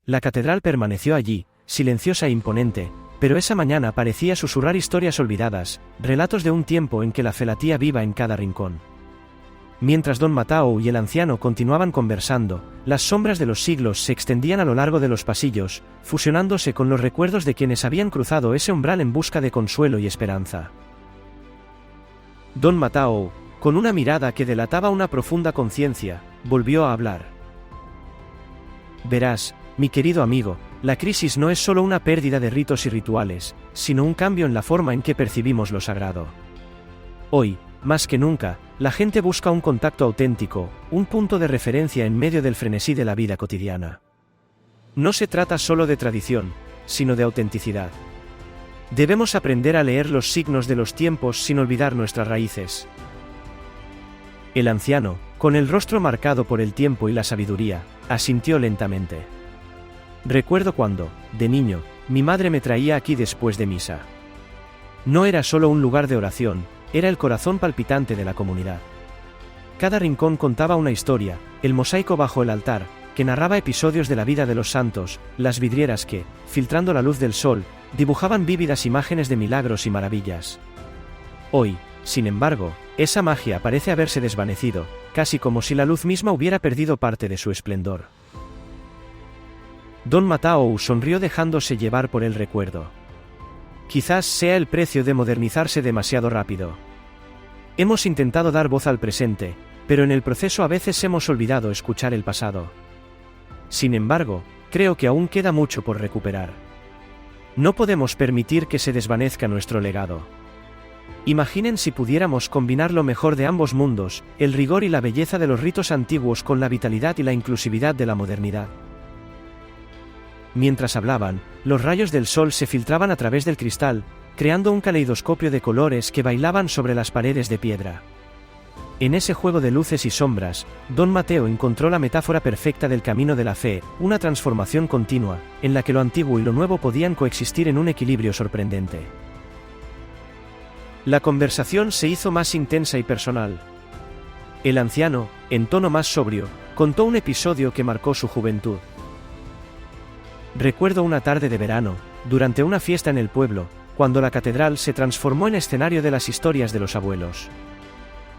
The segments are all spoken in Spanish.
La catedral permaneció allí, silenciosa e imponente, pero esa mañana parecía susurrar historias olvidadas, relatos de un tiempo en que la fe latía viva en cada rincón. Mientras don Matthau y el anciano continuaban conversando, las sombras de los siglos se extendían a lo largo de los pasillos, fusionándose con los recuerdos de quienes habían cruzado ese umbral en busca de consuelo y esperanza. Don Matthau, con una mirada que delataba una profunda conciencia, volvió a hablar. Verás, mi querido amigo, la crisis no es solo una pérdida de ritos y rituales, sino un cambio en la forma en que percibimos lo sagrado. Hoy, más que nunca, la gente busca un contacto auténtico, un punto de referencia en medio del frenesí de la vida cotidiana. No se trata solo de tradición, sino de autenticidad. Debemos aprender a leer los signos de los tiempos sin olvidar nuestras raíces. El anciano, con el rostro marcado por el tiempo y la sabiduría, asintió lentamente. Recuerdo cuando, de niño, mi madre me traía aquí después de misa. No era solo un lugar de oración, era el corazón palpitante de la comunidad. Cada rincón contaba una historia, el mosaico bajo el altar, que narraba episodios de la vida de los santos, las vidrieras que, filtrando la luz del sol, dibujaban vívidas imágenes de milagros y maravillas. Hoy, sin embargo, esa magia parece haberse desvanecido, casi como si la luz misma hubiera perdido parte de su esplendor. Don Matthau sonrió dejándose llevar por el recuerdo. Quizás sea el precio de modernizarse demasiado rápido. Hemos intentado dar voz al presente, pero en el proceso a veces hemos olvidado escuchar el pasado. Sin embargo, creo que aún queda mucho por recuperar. No podemos permitir que se desvanezca nuestro legado. Imaginen si pudiéramos combinar lo mejor de ambos mundos, el rigor y la belleza de los ritos antiguos con la vitalidad y la inclusividad de la modernidad. Mientras hablaban, los rayos del sol se filtraban a través del cristal, creando un caleidoscopio de colores que bailaban sobre las paredes de piedra. En ese juego de luces y sombras, don Mateo encontró la metáfora perfecta del camino de la fe, una transformación continua, en la que lo antiguo y lo nuevo podían coexistir en un equilibrio sorprendente. La conversación se hizo más intensa y personal. El anciano, en tono más sobrio, contó un episodio que marcó su juventud. Recuerdo una tarde de verano, durante una fiesta en el pueblo, cuando la catedral se transformó en escenario de las historias de los abuelos.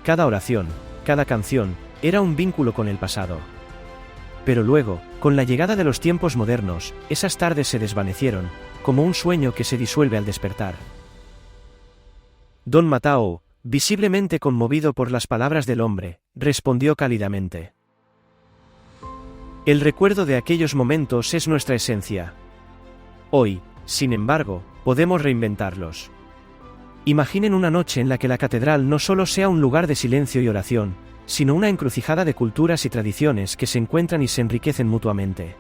Cada oración, cada canción, era un vínculo con el pasado. Pero luego, con la llegada de los tiempos modernos, esas tardes se desvanecieron, como un sueño que se disuelve al despertar. Don Matthau, visiblemente conmovido por las palabras del hombre, respondió cálidamente. El recuerdo de aquellos momentos es nuestra esencia. Hoy, sin embargo, podemos reinventarlos. Imaginen una noche en la que la catedral no solo sea un lugar de silencio y oración, sino una encrucijada de culturas y tradiciones que se encuentran y se enriquecen mutuamente.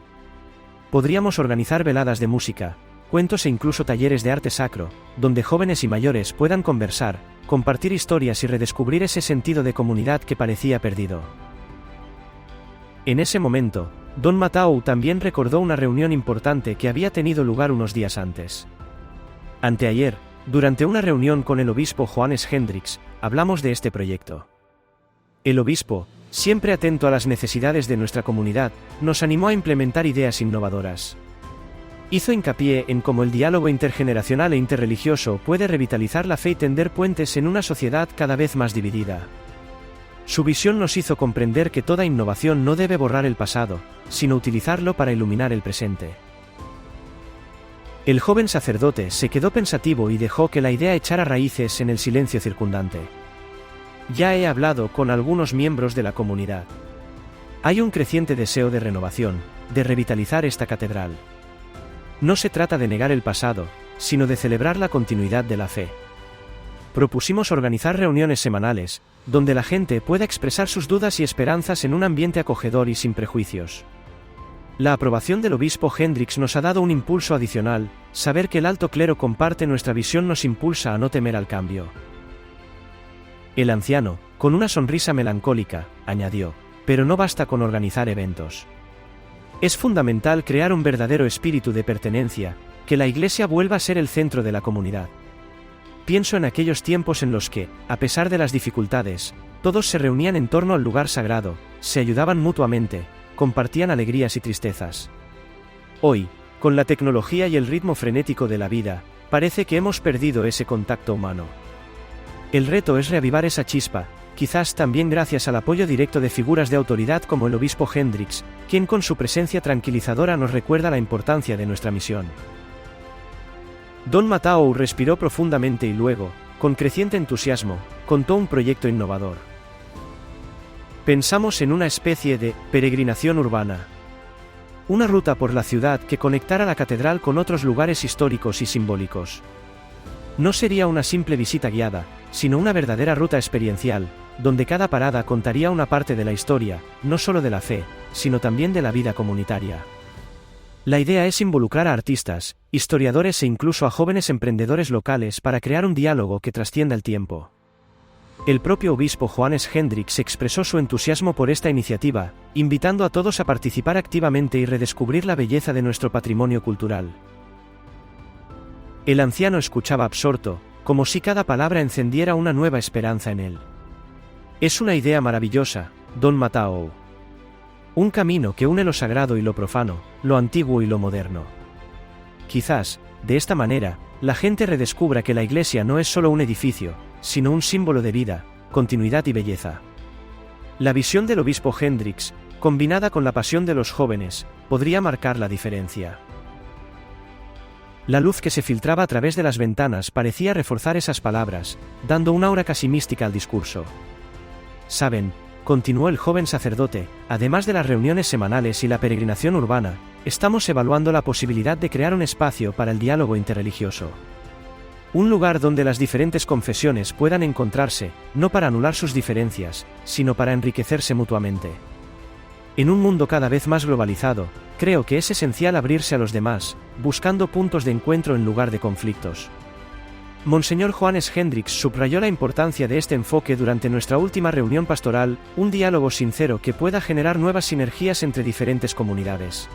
Podríamos organizar veladas de música, cuentos e incluso talleres de arte sacro, donde jóvenes y mayores puedan conversar, compartir historias y redescubrir ese sentido de comunidad que parecía perdido. En ese momento, don Matthau también recordó una reunión importante que había tenido lugar unos días antes. Anteayer, durante una reunión con el obispo Johannes Hendricks, hablamos de este proyecto. El obispo, siempre atento a las necesidades de nuestra comunidad, nos animó a implementar ideas innovadoras. Hizo hincapié en cómo el diálogo intergeneracional e interreligioso puede revitalizar la fe y tender puentes en una sociedad cada vez más dividida. Su visión nos hizo comprender que toda innovación no debe borrar el pasado, sino utilizarlo para iluminar el presente. El joven sacerdote se quedó pensativo y dejó que la idea echara raíces en el silencio circundante. Ya he hablado con algunos miembros de la comunidad. Hay un creciente deseo de renovación, de revitalizar esta catedral. No se trata de negar el pasado, sino de celebrar la continuidad de la fe. Propusimos organizar reuniones semanales, donde la gente pueda expresar sus dudas y esperanzas en un ambiente acogedor y sin prejuicios. La aprobación del obispo Hendricks nos ha dado un impulso adicional, saber que el alto clero comparte nuestra visión nos impulsa a no temer al cambio. El anciano, con una sonrisa melancólica, añadió, pero no basta con organizar eventos. Es fundamental crear un verdadero espíritu de pertenencia, que la Iglesia vuelva a ser el centro de la comunidad. Pienso en aquellos tiempos en los que, a pesar de las dificultades, todos se reunían en torno al lugar sagrado, se ayudaban mutuamente, compartían alegrías y tristezas. Hoy, con la tecnología y el ritmo frenético de la vida, parece que hemos perdido ese contacto humano. El reto es reavivar esa chispa, quizás también gracias al apoyo directo de figuras de autoridad como el obispo Hendricks, quien con su presencia tranquilizadora nos recuerda la importancia de nuestra misión. Don Matthau respiró profundamente y luego, con creciente entusiasmo, contó un proyecto innovador. Pensamos en una especie de peregrinación urbana. Una ruta por la ciudad que conectara la catedral con otros lugares históricos y simbólicos. No sería una simple visita guiada, sino una verdadera ruta experiencial, donde cada parada contaría una parte de la historia, no solo de la fe, sino también de la vida comunitaria. La idea es involucrar a artistas, historiadores e incluso a jóvenes emprendedores locales para crear un diálogo que trascienda el tiempo. El propio obispo Johannes Hendricks expresó su entusiasmo por esta iniciativa, invitando a todos a participar activamente y redescubrir la belleza de nuestro patrimonio cultural. El anciano escuchaba absorto, como si cada palabra encendiera una nueva esperanza en él. Es una idea maravillosa, Don Matthau. Un camino que une lo sagrado y lo profano, lo antiguo y lo moderno. Quizás, de esta manera, la gente redescubra que la iglesia no es solo un edificio, sino un símbolo de vida, continuidad y belleza. La visión del obispo Hendricks, combinada con la pasión de los jóvenes, podría marcar la diferencia. La luz que se filtraba a través de las ventanas parecía reforzar esas palabras, dando una aura casi mística al discurso. Saben, continuó el joven sacerdote, además de las reuniones semanales y la peregrinación urbana, estamos evaluando la posibilidad de crear un espacio para el diálogo interreligioso. Un lugar donde las diferentes confesiones puedan encontrarse, no para anular sus diferencias, sino para enriquecerse mutuamente. En un mundo cada vez más globalizado, creo que es esencial abrirse a los demás, buscando puntos de encuentro en lugar de conflictos. Monseñor Johannes Hendricks subrayó la importancia de este enfoque durante nuestra última reunión pastoral, un diálogo sincero que pueda generar nuevas sinergias entre diferentes comunidades.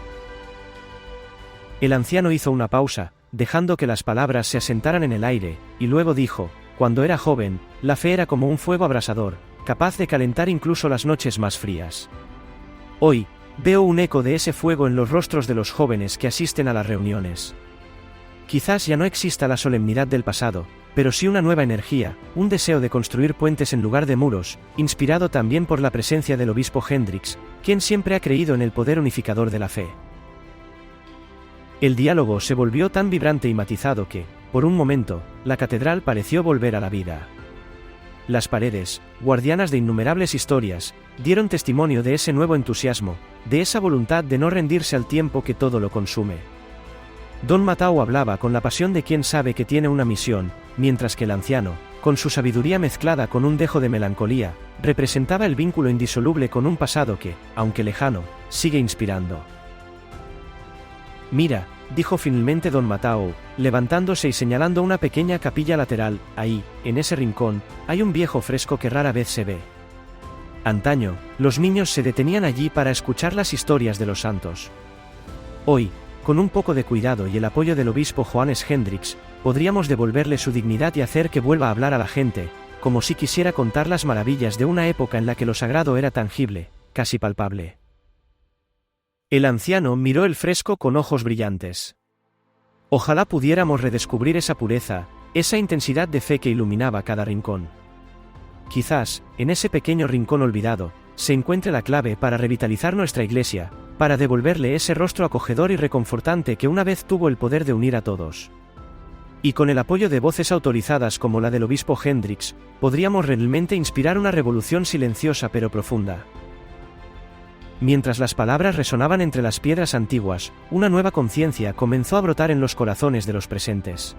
El anciano hizo una pausa, dejando que las palabras se asentaran en el aire, y luego dijo: cuando era joven, la fe era como un fuego abrasador, capaz de calentar incluso las noches más frías. Hoy, veo un eco de ese fuego en los rostros de los jóvenes que asisten a las reuniones. Quizás ya no exista la solemnidad del pasado, pero sí una nueva energía, un deseo de construir puentes en lugar de muros, inspirado también por la presencia del obispo Hendricks, quien siempre ha creído en el poder unificador de la fe. El diálogo se volvió tan vibrante y matizado que, por un momento, la catedral pareció volver a la vida. Las paredes, guardianas de innumerables historias, dieron testimonio de ese nuevo entusiasmo, de esa voluntad de no rendirse al tiempo que todo lo consume. Don Matthau hablaba con la pasión de quien sabe que tiene una misión, mientras que el anciano, con su sabiduría mezclada con un dejo de melancolía, representaba el vínculo indisoluble con un pasado que, aunque lejano, sigue inspirando. Mira, dijo finalmente Don Matthau, levantándose y señalando una pequeña capilla lateral, ahí, en ese rincón, hay un viejo fresco que rara vez se ve. Antaño, los niños se detenían allí para escuchar las historias de los santos. Hoy, con un poco de cuidado y el apoyo del obispo Johannes Hendricks, podríamos devolverle su dignidad y hacer que vuelva a hablar a la gente, como si quisiera contar las maravillas de una época en la que lo sagrado era tangible, casi palpable. El anciano miró el fresco con ojos brillantes. Ojalá pudiéramos redescubrir esa pureza, esa intensidad de fe que iluminaba cada rincón. Quizás, en ese pequeño rincón olvidado, se encuentre la clave para revitalizar nuestra iglesia, para devolverle ese rostro acogedor y reconfortante que una vez tuvo el poder de unir a todos. Y con el apoyo de voces autorizadas como la del obispo Hendricks, podríamos realmente inspirar una revolución silenciosa pero profunda. Mientras las palabras resonaban entre las piedras antiguas, una nueva conciencia comenzó a brotar en los corazones de los presentes.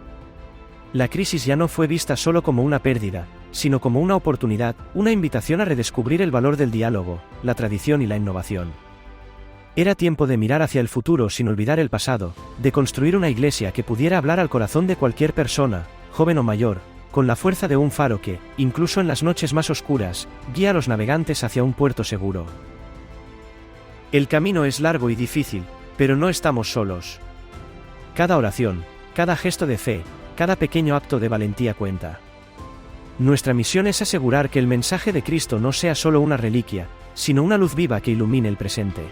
La crisis ya no fue vista solo como una pérdida, sino como una oportunidad, una invitación a redescubrir el valor del diálogo, la tradición y la innovación. Era tiempo de mirar hacia el futuro sin olvidar el pasado, de construir una iglesia que pudiera hablar al corazón de cualquier persona, joven o mayor, con la fuerza de un faro que, incluso en las noches más oscuras, guía a los navegantes hacia un puerto seguro. El camino es largo y difícil, pero no estamos solos. Cada oración, cada gesto de fe, cada pequeño acto de valentía cuenta. Nuestra misión es asegurar que el mensaje de Cristo no sea solo una reliquia, sino una luz viva que ilumine el presente.